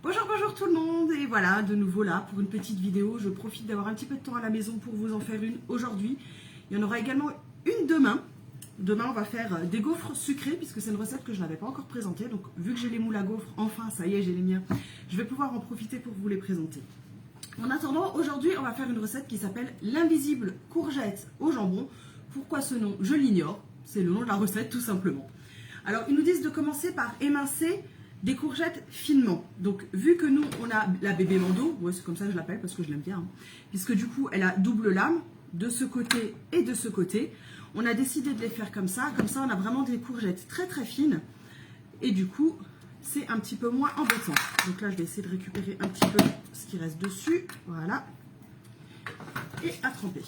Bonjour tout le monde, et voilà, de nouveau là pour une petite vidéo. Je profite d'avoir un petit peu de temps à la maison pour vous en faire une aujourd'hui. Il y en aura également une demain. Demain, on va faire des gaufres sucrés, puisque c'est une recette que je n'avais pas encore présentée. Donc, vu que j'ai les moules à gaufres, enfin, ça y est, j'ai les miens. Je vais pouvoir en profiter pour vous les présenter. En attendant, aujourd'hui, on va faire une recette qui s'appelle l'invisible courgette au jambon. Pourquoi ce nom? Je l'ignore. C'est le nom de la recette, tout simplement. Alors, ils nous disent de commencer par émincer des courgettes finement. Donc, vu que nous, on a la bébé Mando, ouais, c'est comme ça que je l'appelle parce que je l'aime bien, hein, puisque du coup, elle a double lame, de ce côté et de ce côté. On a décidé de les faire comme ça. Comme ça, on a vraiment des courgettes très très fines. Et du coup, c'est un petit peu moins embêtant. Donc là, je vais essayer de récupérer un petit peu ce qui reste dessus. Voilà. Et à tremper.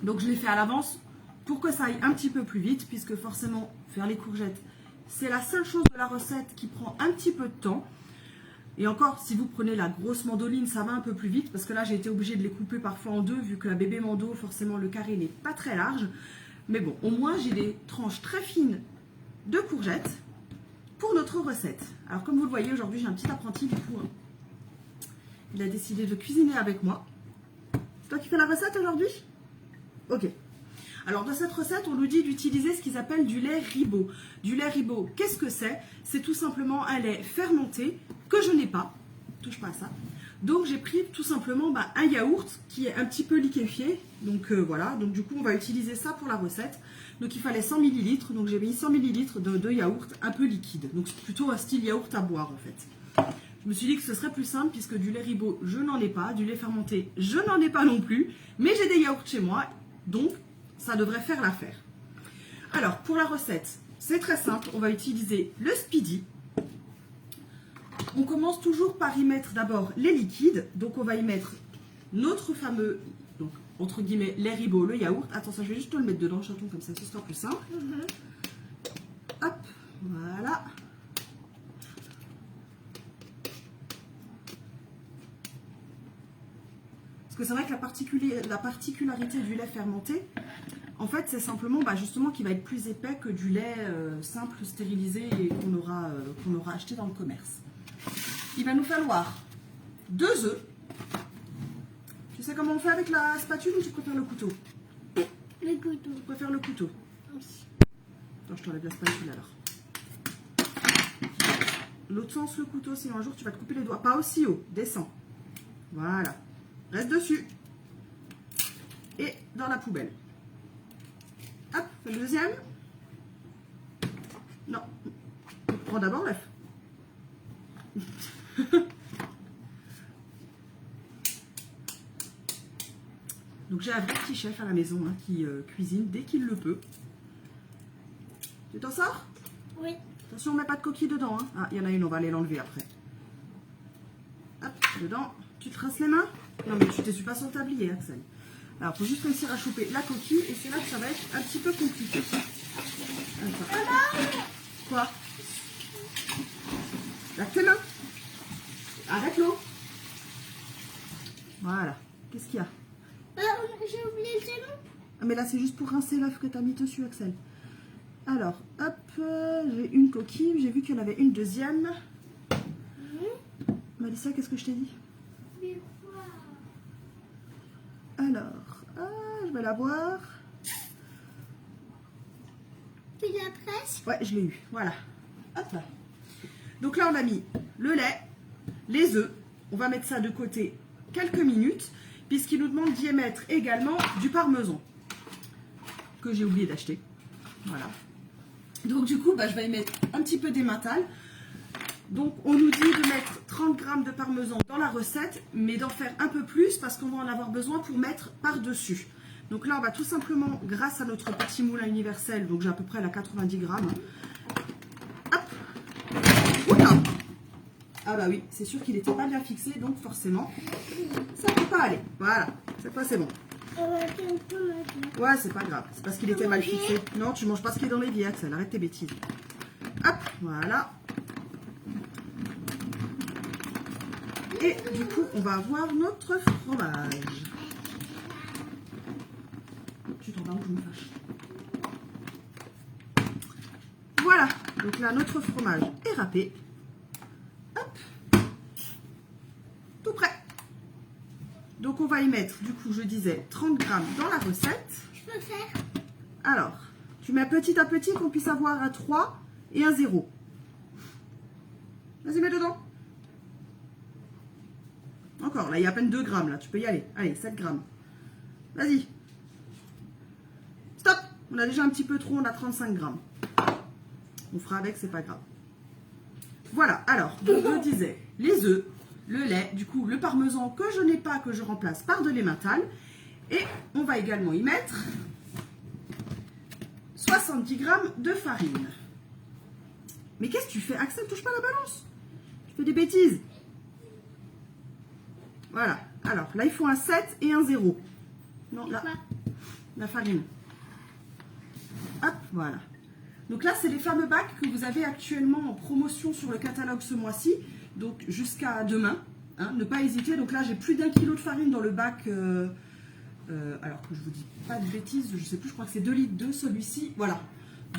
Donc, je l'ai fait à l'avance pour que ça aille un petit peu plus vite, puisque forcément, faire les courgettes, c'est la seule chose de la recette qui prend un petit peu de temps. Et encore, si vous prenez la grosse mandoline, ça va un peu plus vite, parce que là, j'ai été obligée de les couper parfois en deux, vu que la bébé mando, forcément, le carré n'est pas très large. Mais bon, au moins, j'ai des tranches très fines de courgettes pour notre recette. Alors, comme vous le voyez, aujourd'hui, j'ai un petit apprenti, du coup. Hein. Il a décidé de cuisiner avec moi. C'est toi qui fais la recette aujourd'hui? Ok. Alors, dans cette recette, on nous dit d'utiliser ce qu'ils appellent du lait ribot. Du lait ribot, qu'est-ce que c'est? C'est tout simplement un lait fermenté que je n'ai pas. Touche pas à ça. Donc, j'ai pris tout simplement un yaourt qui est un petit peu liquéfié. Donc, voilà. Donc, du coup, on va utiliser ça pour la recette. Donc, il fallait 100 ml. Donc, j'ai mis 100 ml de yaourt un peu liquide. Donc, c'est plutôt un style yaourt à boire, en fait. Je me suis dit que ce serait plus simple puisque du lait ribot, je n'en ai pas. Du lait fermenté, je n'en ai pas non plus. Mais j'ai des yaourts chez moi. Donc, ça devrait faire l'affaire. Alors, pour la recette, c'est très simple. On va utiliser le speedy. On commence toujours par y mettre d'abord les liquides. Donc, on va y mettre notre fameux, donc, entre guillemets, lait ribot, le yaourt. Attends, ça, je vais juste te le mettre dedans, chaton, comme ça, ce sera plus simple. Hop, voilà. Parce que c'est vrai que la particularité du lait fermenté, en fait, c'est simplement justement qu'il va être plus épais que du lait simple, stérilisé et qu'on aura acheté dans le commerce. Il va nous falloir 2 œufs. Tu sais comment on fait avec la spatule ou tu préfères le couteau? Le couteau. Tu préfères le couteau? Oui. Attends, je t'enlève la spatule alors. L'autre sens, le couteau, sinon un jour tu vas te couper les doigts. Pas aussi haut, descends. Voilà. Reste dessus. Et dans la poubelle. Hop, le deuxième. Non. Prends d'abord l'œuf. Donc j'ai un vrai petit chef à la maison hein, qui cuisine dès qu'il le peut. Tu t'en sors? Oui. Attention, on ne met pas de coquille dedans. Hein. Ah, il y en a une, on va aller l'enlever après. Hop, dedans. Tu te rinces les mains? Non mais tu t'essuies pas sur le tablier, Axel. Alors, il faut juste réussir à choper la coquille et c'est là que ça va être un petit peu compliqué. Attends. Quoi? Lave tes mains. Arrête l'eau. Voilà. Qu'est-ce qu'il y a? J'ai oublié le nom. Ah, mais là, c'est juste pour rincer l'œuf que tu as mis dessus, Axel. Alors, hop, j'ai une coquille. J'ai vu qu'il y en avait une deuxième. Mélissa, qu'est-ce que je t'ai dit? Alors, je vais la boire. Tu la presses? Ouais, je l'ai eu. Voilà. Hop là. Donc là, on a mis le lait, les œufs. On va mettre ça de côté quelques minutes, puisqu'il nous demande d'y mettre également du parmesan, que j'ai oublié d'acheter. Voilà. Donc du coup, je vais y mettre un petit peu d'emmental. Donc on nous dit de mettre 30 g de parmesan dans la recette, mais d'en faire un peu plus parce qu'on va en avoir besoin pour mettre par-dessus. Donc là, on va tout simplement, grâce à notre petit moulin universel, donc j'ai à peu près la 90 g. Hop. Oula. Ah bah oui, c'est sûr qu'il n'était pas bien fixé, donc forcément, ça ne peut pas aller. Voilà, cette fois c'est bon. Ouais, c'est pas grave, c'est parce qu'il était mal fixé. Non, tu manges pas ce qui est dans l'évier, Axel, arrête tes bêtises. Hop, voilà. Et du coup, on va avoir notre fromage. Tu t'en vas où je me fâche. Voilà, donc là, notre fromage est râpé. Hop. Donc on va y mettre, du coup, je disais 30 grammes dans la recette. Je peux faire. Alors, tu mets petit à petit qu'on puisse avoir un 3 et un 0. Vas-y, mets dedans. Encore, là, il y a à peine 2 grammes, là. Tu peux y aller. Allez, 7 grammes. Vas-y. Stop. On a déjà un petit peu trop, on a 35 grammes. On fera avec, c'est pas grave. Voilà, alors, donc je disais, les œufs, le lait, du coup, le parmesan que je n'ai pas, que je remplace par de l'emmental. Et on va également y mettre 70 grammes de farine. Mais qu'est-ce que tu fais, Axel? Touche pas la balance. Tu fais des bêtises. Voilà. Alors, là, il faut un 7 et un 0. Non, là, la farine. Hop, voilà. Donc là, c'est les fameux bacs que vous avez actuellement en promotion sur le catalogue ce mois-ci. Donc, jusqu'à demain. Hein, ne pas hésiter. Donc là, j'ai plus d'1 kg de farine dans le bac. Alors que je vous dis pas de bêtises, je sais plus, je crois que c'est 2 litres 2 celui-ci. Voilà.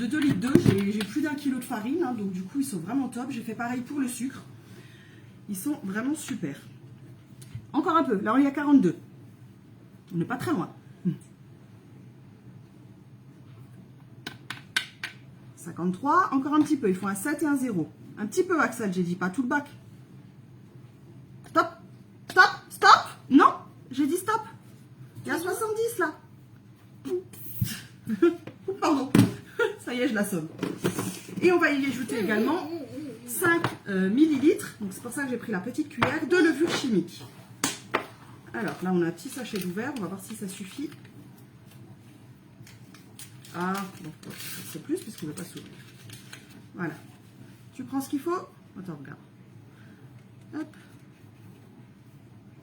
De 2 litres 2, j'ai plus d'1 kg de farine. Hein, donc, du coup, ils sont vraiment top. J'ai fait pareil pour le sucre. Ils sont vraiment super. Encore un peu. Là, on est à 42. On n'est pas très loin. 53. Encore un petit peu. Il faut un 7 et un 0. Un petit peu, Axel, j'ai dit. Pas tout le bac. Stop. Stop. Stop. Non. J'ai dit stop. Il y a 70 là. Pardon. Ça y est, je l'assomme. Et on va y ajouter également 5 millilitres. Donc, c'est pour ça que j'ai pris la petite cuillère de levure chimique. Alors là, on a un petit sachet d'ouvert. On va voir si ça suffit. Ah, bon, c'est plus puisqu'il ne veut pas s'ouvrir. Voilà. Tu prends ce qu'il faut. Attends, regarde. Hop.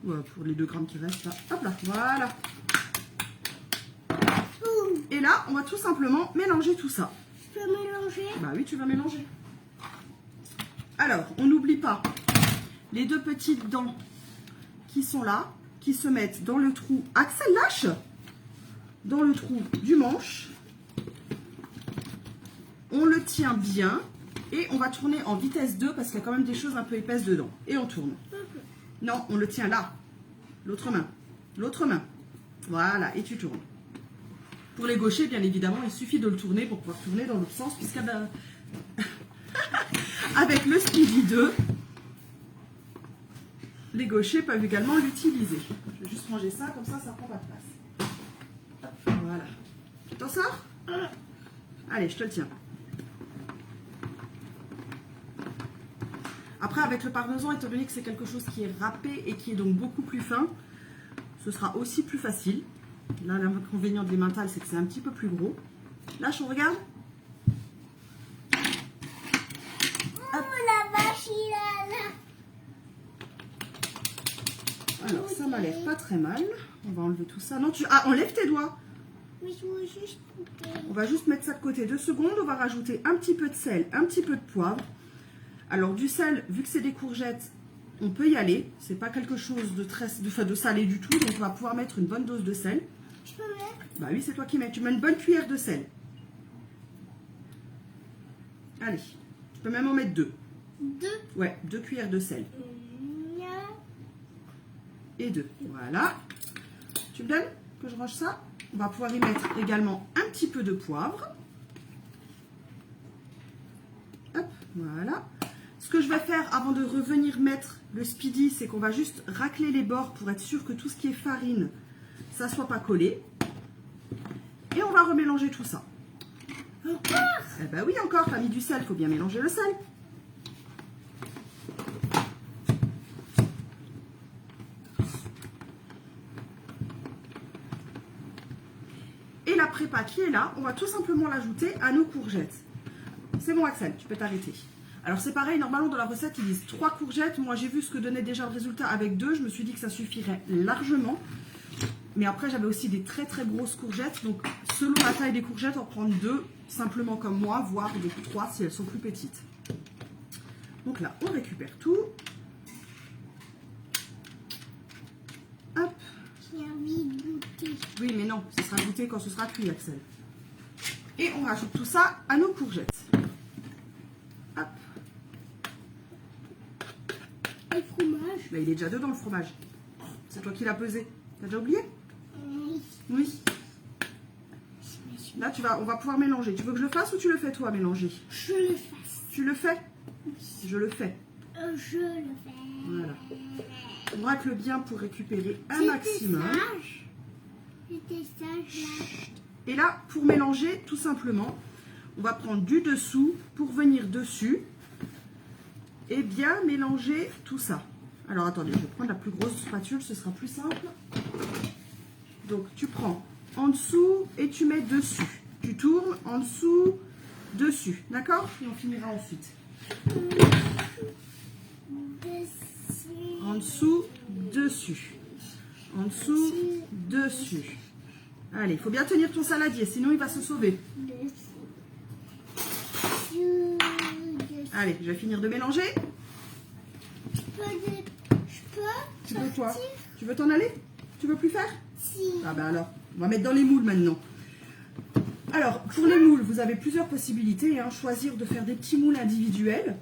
Ouais, pour les 2 grammes qui restent là. Hop là, voilà. Et là, on va tout simplement mélanger tout ça. Je peux mélanger? Bah oui, tu vas mélanger. Alors, on n'oublie pas les 2 petites dents qui sont là, qui se mettent dans le trou. Axel, lâche! Dans le trou du manche. On le tient bien et on va tourner en vitesse 2 parce qu'il y a quand même des choses un peu épaisses dedans. Et on tourne. Non, on le tient là. L'autre main. L'autre main. Voilà, et tu tournes. Pour les gauchers, bien évidemment, il suffit de le tourner pour pouvoir tourner dans l'autre sens puisqu'avec le Speedy 2, les gauchers peuvent également l'utiliser. Je vais juste ranger ça, comme ça, ça prend pas de place. Hop, voilà. Tu t'en sors? Allez, je te le tiens. Après, avec le parmesan, étant donné que c'est quelque chose qui est râpé et qui est donc beaucoup plus fin, ce sera aussi plus facile. Là, l'inconvénient de l'emmental, c'est que c'est un petit peu plus gros. Lâche, on regarde. Oh, la vache, il a là. Alors, ça m'a l'air pas très mal. On va enlever tout ça. Non, tu... Ah, enlève tes doigts. Mais je veux juste couper. On va juste mettre ça de côté 2 secondes. On va rajouter un petit peu de sel, un petit peu de poivre. Alors, du sel, vu que c'est des courgettes, on peut y aller. C'est pas quelque chose de salé du tout. Donc, on va pouvoir mettre une bonne dose de sel. Je peux mettre? Bah oui, c'est toi qui mets. Tu mets une bonne cuillère de sel. Allez. Tu peux même en mettre 2. 2. Ouais, 2 cuillères de sel. Et 2. Voilà. Tu me donnes que je range ça? On va pouvoir y mettre également un petit peu de poivre. Hop, voilà. Ce que je vais faire avant de revenir mettre le Speedy, c'est qu'on va juste racler les bords pour être sûr que tout ce qui est farine, ça ne soit pas collé. Et on va remélanger tout ça. Encore? Eh ben oui, encore, tu as mis du sel, il faut bien mélanger le sel. Et la prépa qui est là, on va tout simplement l'ajouter à nos courgettes. C'est bon, Axel, tu peux t'arrêter. Alors c'est pareil, normalement dans la recette ils disent 3 courgettes. Moi j'ai vu ce que donnait déjà le résultat avec 2. Je me suis dit que ça suffirait largement. Mais après j'avais aussi des très très grosses courgettes. Donc selon la taille des courgettes, on prend 2 simplement comme moi, voire 3 si elles sont plus petites. Donc là on récupère tout. Hop. J'ai envie de goûter. Oui mais non, ce sera goûté quand ce sera cuit, Axel. Et on rajoute tout ça à nos courgettes. Hop. Le fromage. Là, il est déjà dedans le fromage. C'est toi qui l'as pesé. T'as déjà oublié? Oui. Oui. Là, on va pouvoir mélanger. Tu veux que je le fasse ou tu le fais toi, mélanger? Je le fasse. Tu le fais? Je le fais. Je le fais. Voilà. On racle bien pour récupérer un maximum. J'étais sage là. Et là, pour mélanger, tout simplement, on va prendre du dessous pour venir dessus et bien mélanger tout ça. Alors, attendez, je vais prendre la plus grosse spatule, ce sera plus simple. Donc, tu prends en dessous et tu mets dessus. Tu tournes en dessous, dessus. D'accord? Et on finira ensuite. En dessous, dessus. En dessous, dessus. Allez, il faut bien tenir ton saladier, sinon il va se sauver. Allez, je vais finir de mélanger. Tu veux quoi? Tu veux t'en aller? Tu veux plus faire? Si. Ah ben alors, on va mettre dans les moules maintenant. Alors, pour les moules, vous avez plusieurs possibilités. Hein. Choisir de faire des petits moules individuels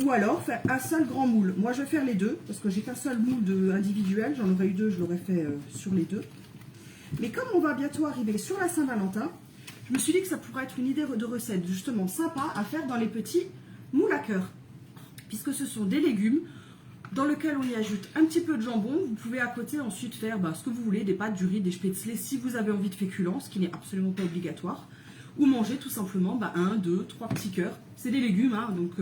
ou alors faire un seul grand moule. Moi, je vais faire les deux parce que j'ai qu'un seul moule individuel. J'en aurais eu deux, je l'aurais fait sur les deux. Mais comme on va bientôt arriver sur la Saint-Valentin, je me suis dit que ça pourrait être une idée de recette justement sympa à faire dans les petits moules à cœur. Puisque ce sont des légumes dans lesquels on y ajoute un petit peu de jambon. Vous pouvez à côté ensuite faire ce que vous voulez, des pâtes, du riz, des spätzle si vous avez envie de féculents, ce qui n'est absolument pas obligatoire. Ou manger tout simplement 1, 2, 3 petits cœurs. C'est des légumes, hein, donc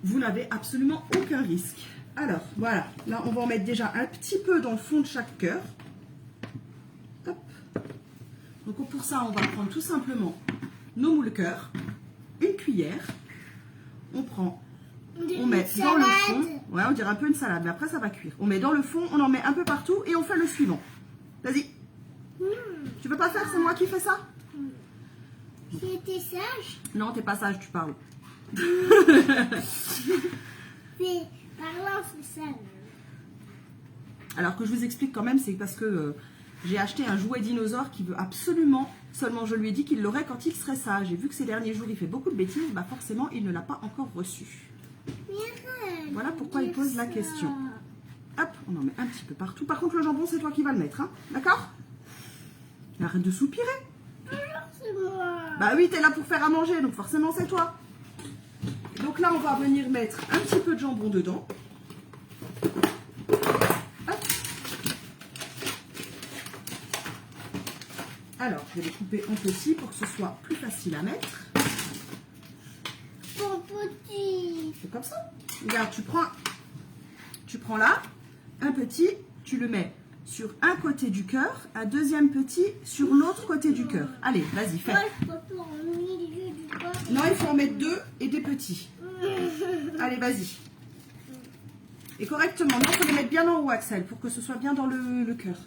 vous n'avez absolument aucun risque. Alors, voilà. Là, on va en mettre déjà un petit peu dans le fond de chaque cœur. Hop. Donc, pour ça, on va prendre tout simplement nos moules cœurs, une cuillère. On prend, on met dans le fond. Ouais, on dirait un peu une salade, mais après, ça va cuire. On met dans le fond, on en met un peu partout et on fait le suivant. Vas-y. Tu veux pas faire? C'est moi qui fais ça? J'étais sage? Non, t'es pas sage, tu parles. C'est parlant, c'est ça. Alors que je vous explique quand même, c'est parce que j'ai acheté un jouet dinosaure qui veut absolument, seulement je lui ai dit qu'il l'aurait quand il serait sage. Et vu que ces derniers jours il fait beaucoup de bêtises, forcément il ne l'a pas encore reçu. Voilà pourquoi il pose la question. Hop, on en met un petit peu partout. Par contre le jambon c'est toi qui vas le mettre, hein, d'accord? Arrête de soupirer. C'est moi. Bah oui, t'es là pour faire à manger, donc forcément c'est toi. Donc là on va venir mettre un petit peu de jambon dedans. Alors, je vais les couper en petits pour que ce soit plus facile à mettre. Mon petit. C'est comme ça. Regarde, tu prends là, un petit, tu le mets sur un côté du cœur, un deuxième petit sur l'autre côté du cœur. Allez, vas-y, fais. Moi, je peux pas au milieu du corps. Non, il faut en mettre deux et des petits. Allez, vas-y. Et correctement. Non, il faut les mettre bien en haut, Axel, pour que ce soit bien dans le cœur.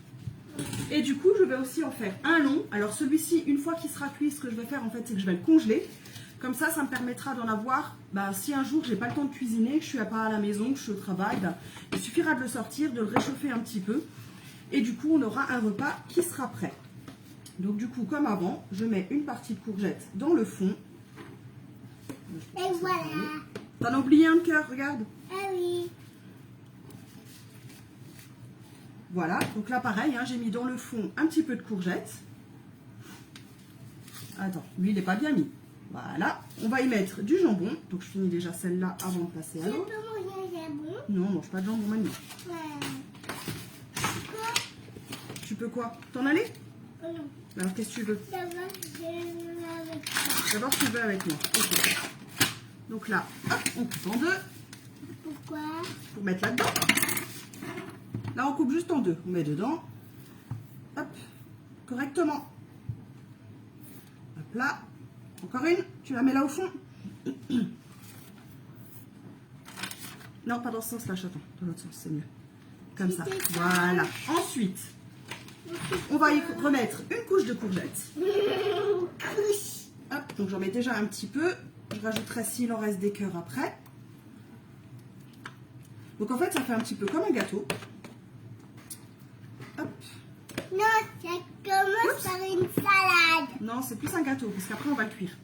Et du coup, je vais aussi en faire un long. Alors celui-ci, une fois qu'il sera cuit, ce que je vais faire en fait, c'est que je vais le congeler. Comme ça, ça me permettra d'en avoir, si un jour j'ai pas le temps de cuisiner, que je suis pas à la maison, que je suis au travail, il suffira de le sortir, de le réchauffer un petit peu. Et du coup, on aura un repas qui sera prêt. Donc du coup, comme avant, je mets une partie de courgette dans le fond. Et voilà. T'en as oublié un de cœur, regarde. Ah oui. Voilà, donc là pareil, hein, j'ai mis dans le fond un petit peu de courgette. Attends, lui il n'est pas bien mis. Voilà, on va y mettre du jambon. Donc je finis déjà celle-là avant de passer à Tu l'autre. peux manger un jambon? Non, on mange pas de jambon maintenant. Ouais. Tu peux quoi? T'en aller? Oh non. Alors qu'est-ce que tu veux? D'abord, je vais avec toi. D'abord tu veux avec moi. Ok. Donc là, hop, on coupe en deux Pourquoi? pour mettre là-dedans. Là on coupe juste en deux. On met dedans. Hop, correctement. Hop là. Encore une, tu la mets là au fond. Non, pas dans ce sens-là, chaton. Dans l'autre sens, c'est mieux. Comme ça. Voilà. Ensuite, on va y remettre une couche de courgettes. Hop, donc j'en mets déjà un petit peu. Je rajouterai s'il en reste des cœurs après. Donc en fait, ça fait un petit peu comme un gâteau. Hop. Non, ça commence par une salade. Non, c'est plus un gâteau, parce qu'après on va le cuire.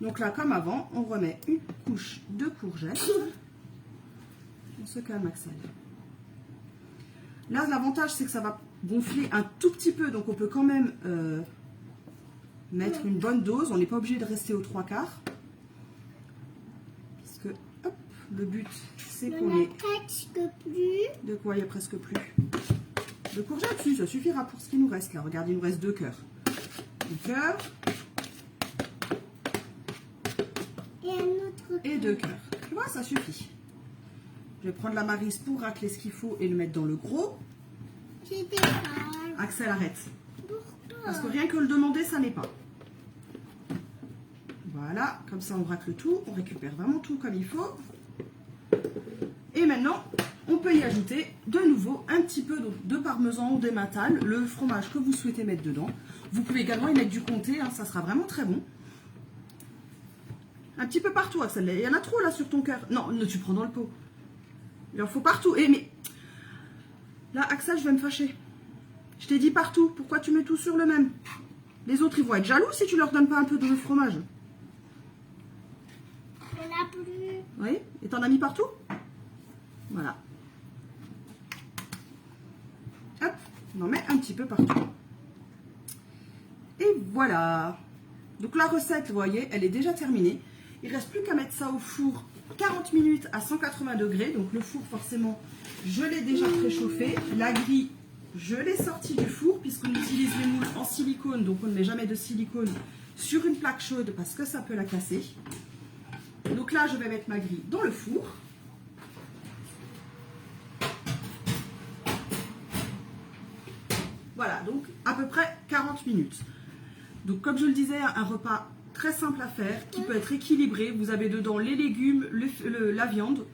Donc là, comme avant, on remet une couche de courgettes. On se calme, Axel. Là, l'avantage, c'est que ça va gonfler un tout petit peu. Donc, on peut quand même mettre une bonne dose. On n'est pas obligé de rester aux 3/4. Puisque, hop, le but, c'est qu'on ait... presque plus. De quoi? Il n'y a presque plus. De courgettes, si, ça suffira pour ce qui nous reste là. Regardez, il nous reste 2 cœurs. 2 cœurs. Et un autre. Et 2 cœurs. Tu vois, ça suffit. Je vais prendre la maryse pour racler ce qu'il faut et le mettre dans le gros. J'étais pas. Axel, arrête. Pourquoi? Parce que rien que le demander, ça n'est pas. Voilà, comme ça on racle tout. On récupère vraiment tout comme il faut. Et maintenant, on peut y ajouter de nouveau un petit peu de parmesan ou d'emmental, le fromage que vous souhaitez mettre dedans. Vous pouvez également y mettre du comté, hein, ça sera vraiment très bon. Un petit peu partout, Axel. Il y en a trop là sur ton cœur. Non, tu prends dans le pot. Il en faut partout. Et mais là, Axel, je vais me fâcher. Je t'ai dit partout. Pourquoi tu mets tout sur le même? Les autres, ils vont être jaloux si tu leur donnes pas un peu de fromage. On n'a plus. Oui? Et t'en as mis partout? Voilà. Hop, on en met un petit peu partout. Et voilà. Donc la recette, vous voyez, elle est déjà terminée. Il ne reste plus qu'à mettre ça au four 40 minutes à 180 degrés. Donc le four, forcément, je l'ai déjà préchauffé. La grille, je l'ai sortie du four puisqu'on utilise les moules en silicone. Donc on ne met jamais de silicone sur une plaque chaude parce que ça peut la casser. Donc là, je vais mettre ma grille dans le four. Voilà, donc à peu près 40 minutes. Donc comme je le disais, un repas très simple à faire, qui peut être équilibré. Vous avez dedans les légumes, la viande.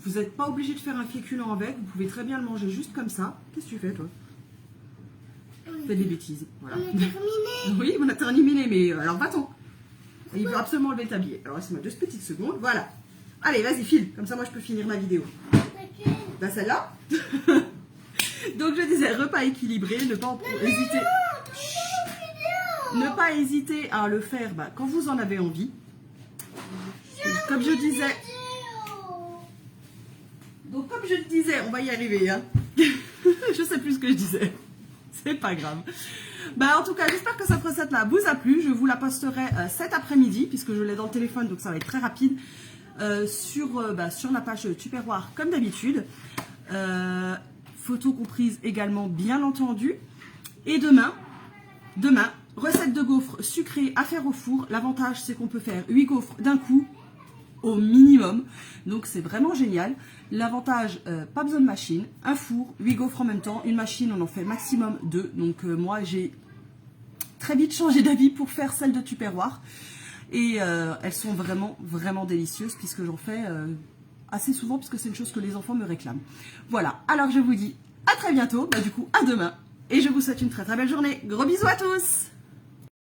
Vous n'êtes pas obligé de faire un féculent avec. Vous pouvez très bien le manger juste comme ça. Qu'est-ce que tu fais, toi? Fais des bêtises. Voilà. On a terminé. Oui, on a terminé, mais alors va-t'en. Il veut absolument lever ta billet. Alors laisse-moi 2 petites secondes. Voilà. Allez, vas-y, file. Comme ça, moi, je peux finir ma vidéo. Ben, celle-là. Donc, je disais, repas équilibré. Ne pas hésiter. Ne pas hésiter à le faire quand vous en avez envie. Comme je disais. Donc, comme je le disais, on va y arriver. Hein. Je sais plus ce que je disais. C'est pas grave. En tout cas, j'espère que cette recette-là vous a plu. Je vous la posterai cet après-midi, puisque je l'ai dans le téléphone, donc ça va être très rapide, sur la page Tupperware, comme d'habitude. Photos comprises également, bien entendu. Et demain, recette de gaufres sucrées à faire au four. L'avantage, c'est qu'on peut faire 8 gaufres d'un coup, au minimum. Donc, c'est vraiment génial. L'avantage, pas besoin de machine. Un four, 8 gaufres en même temps. Une machine, on en fait maximum 2. Donc, moi, j'ai très vite changé d'avis pour faire celle de Tupperware. Et elles sont vraiment, vraiment délicieuses puisque j'en fais assez souvent puisque c'est une chose que les enfants me réclament. Voilà. Alors, je vous dis à très bientôt. Du coup, à demain. Et je vous souhaite une très, très belle journée. Gros bisous à tous!